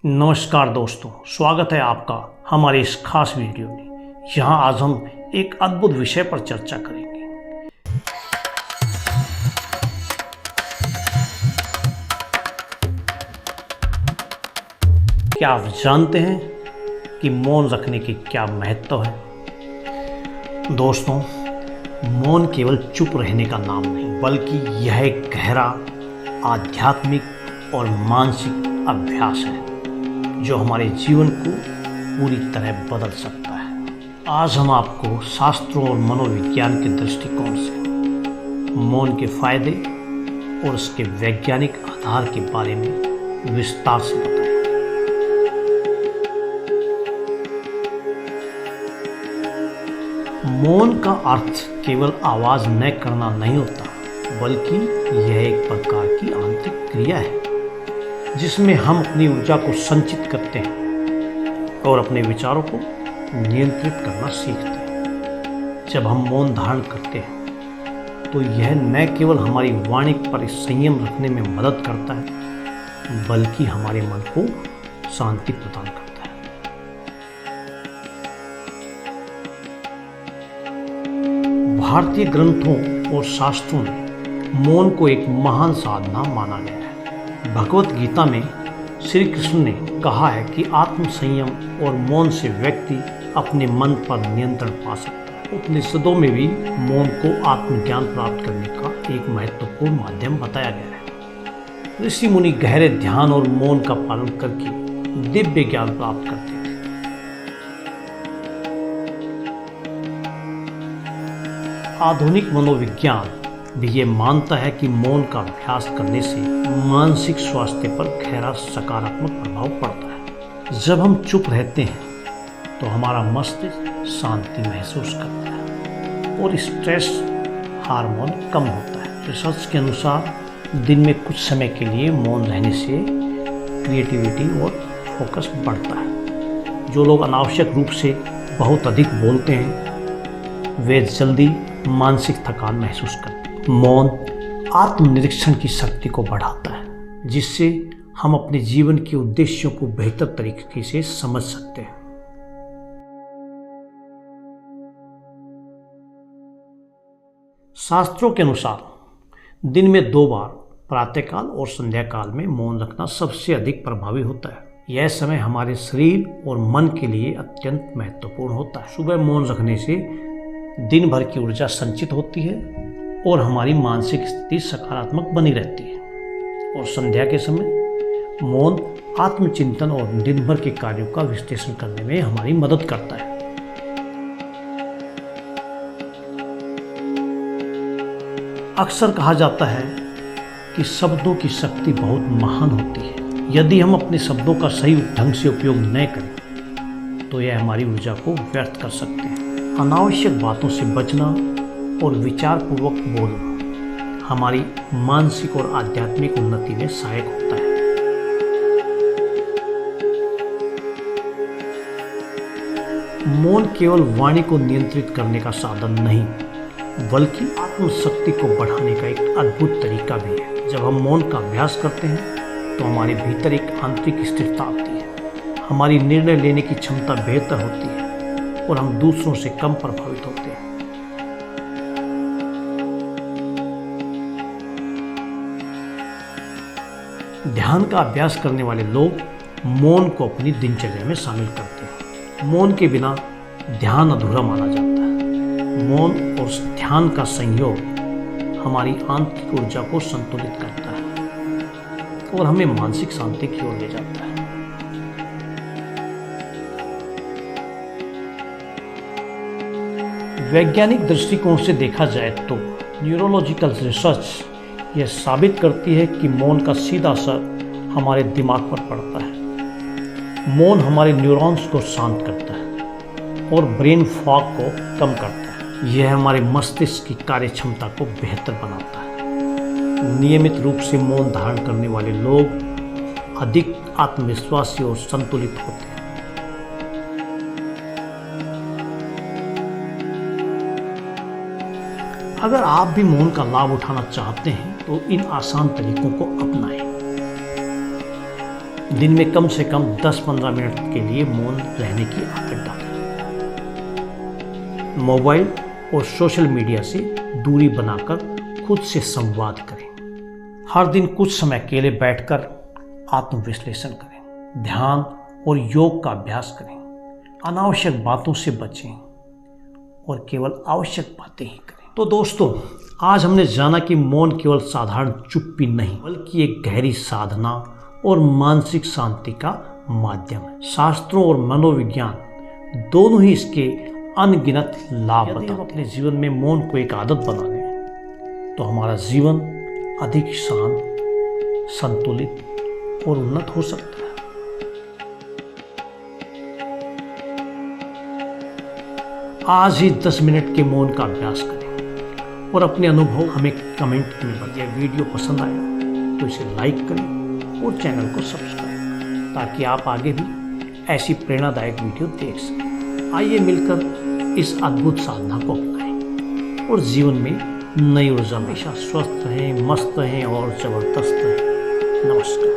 नमस्कार दोस्तों, स्वागत है आपका हमारे इस खास वीडियो में। यहाँ आज हम एक अद्भुत विषय पर चर्चा करेंगे। क्या आप जानते हैं कि मौन रखने की क्या महत्व है? दोस्तों, मौन केवल चुप रहने का नाम नहीं, बल्कि यह एक गहरा आध्यात्मिक और मानसिक अभ्यास है जो हमारे जीवन को पूरी तरह बदल सकता है। आज हम आपको शास्त्रों और मनोविज्ञान के दृष्टिकोण से मौन के फायदे और उसके वैज्ञानिक आधार के बारे में विस्तार से बताएंगे। मौन का अर्थ केवल आवाज न करना नहीं होता, बल्कि यह एक प्रकार की आंतरिक क्रिया है जिसमें हम अपनी ऊर्जा को संचित करते हैं और अपने विचारों को नियंत्रित करना सीखते हैं। जब हम मौन धारण करते हैं तो यह न केवल हमारी वाणी पर संयम रखने में मदद करता है, बल्कि हमारे मन को शांति प्रदान करता है। भारतीय ग्रंथों और शास्त्रों में मौन को एक महान साधना माना गया है। भगवत गीता में श्री कृष्ण ने कहा है कि आत्म संयम और मौन से व्यक्ति अपने मन पर नियंत्रण पा सकता है। उपनिषदों में भी मौन को आत्मज्ञान प्राप्त करने का एक महत्वपूर्ण माध्यम बताया गया है। ऋषि मुनि गहरे ध्यान और मौन का पालन करके दिव्य ज्ञान प्राप्त करते थे। आधुनिक मनोविज्ञान भी ये मानता है कि मौन का अभ्यास करने से मानसिक स्वास्थ्य पर गहरा सकारात्मक प्रभाव पड़ता है। जब हम चुप रहते हैं तो हमारा मस्तिष्क शांति महसूस करता है और स्ट्रेस हार्मोन कम होता है। रिसर्च के अनुसार दिन में कुछ समय के लिए मौन रहने से क्रिएटिविटी और फोकस बढ़ता है। जो लोग अनावश्यक रूप से बहुत अधिक बोलते हैं वे जल्दी मानसिक थकान महसूस करते हैं। मौन आत्मनिरीक्षण की शक्ति को बढ़ाता है, जिससे हम अपने जीवन के उद्देश्यों को बेहतर तरीके से समझ सकते हैं। शास्त्रों के अनुसार दिन में 2 बार प्रातःकाल और संध्याकाल में मौन रखना सबसे अधिक प्रभावी होता है। यह समय हमारे शरीर और मन के लिए अत्यंत महत्वपूर्ण होता है। सुबह मौन रखने से दिन भर की ऊर्जा संचित होती है और हमारी मानसिक स्थिति सकारात्मक बनी रहती है। और संध्या के समय मौन आत्मचिंतन और दिन भर के कार्यों का विश्लेषण करने में हमारी मदद करता है। अक्सर कहा जाता है कि शब्दों की शक्ति बहुत महान होती है। यदि हम अपने शब्दों का सही ढंग से उपयोग न करें तो यह हमारी ऊर्जा को व्यर्थ कर सकते हैं। अनावश्यक बातों से बचना और विचार पूर्वक बोलना हमारी मानसिक और आध्यात्मिक उन्नति में सहायक होता है। मौन केवल वाणी को नियंत्रित करने का साधन नहीं, बल्कि आत्मशक्ति को बढ़ाने का एक अद्भुत तरीका भी है। जब हम मौन का अभ्यास करते हैं तो हमारे भीतर एक आंतरिक स्थिरता आती है, हमारी निर्णय लेने की क्षमता बेहतर होती है और हम दूसरों से कम प्रभावित होते हैं। ध्यान का अभ्यास करने वाले लोग मौन को अपनी दिनचर्या में शामिल करते हैं। मौन के बिना ध्यान अधूरा माना जाता है। मौन और ध्यान का संयोग हमारी आंतरिक ऊर्जा को संतुलित करता है और हमें मानसिक शांति की ओर ले जाता है। वैज्ञानिक दृष्टिकोण से देखा जाए तो न्यूरोलॉजिकल रिसर्च यह साबित करती है कि मौन का सीधा असर हमारे दिमाग पर पड़ता है। मौन हमारे न्यूरॉन्स को शांत करता है और ब्रेन फॉग को कम करता है। यह हमारे मस्तिष्क की कार्यक्षमता को बेहतर बनाता है। नियमित रूप से मौन धारण करने वाले लोग अधिक आत्मविश्वासी और संतुलित होते हैं। अगर आप भी मौन का लाभ उठाना चाहते हैं तो इन आसान तरीकों को अपनाएं। दिन में कम से कम 10-15 मिनट के लिए मौन रहने की आदत डालें। मोबाइल और सोशल मीडिया से दूरी बनाकर खुद से संवाद करें। हर दिन कुछ समय अकेले बैठकर आत्मविश्लेषण करें। ध्यान और योग का अभ्यास करें। अनावश्यक बातों से बचें और केवल आवश्यक बातें ही करें। तो दोस्तों, आज हमने जाना कि मौन केवल साधारण चुप्पी नहीं बल्कि एक गहरी साधना और मानसिक शांति का माध्यम है। शास्त्रों और मनोविज्ञान दोनों ही इसके अनगिनत लाभ बताते हैं। अपने जीवन में मौन को एक आदत बना लें तो हमारा जीवन अधिक शांत, संतुलित और उन्नत हो सकता है। आज ही 10 मिनट के मौन का अभ्यास करें और अपने अनुभव हमें कमेंट में बताएं। वीडियो पसंद आया तो इसे लाइक करें और चैनल को सब्सक्राइब करें ताकि आप आगे भी ऐसी प्रेरणादायक वीडियो देख सकें। आइए मिलकर इस अद्भुत साधना को अपनाएं और जीवन में नई ऊर्जा, हमेशा स्वस्थ रहें, मस्त रहें और जबरदस्त रहें। नमस्कार।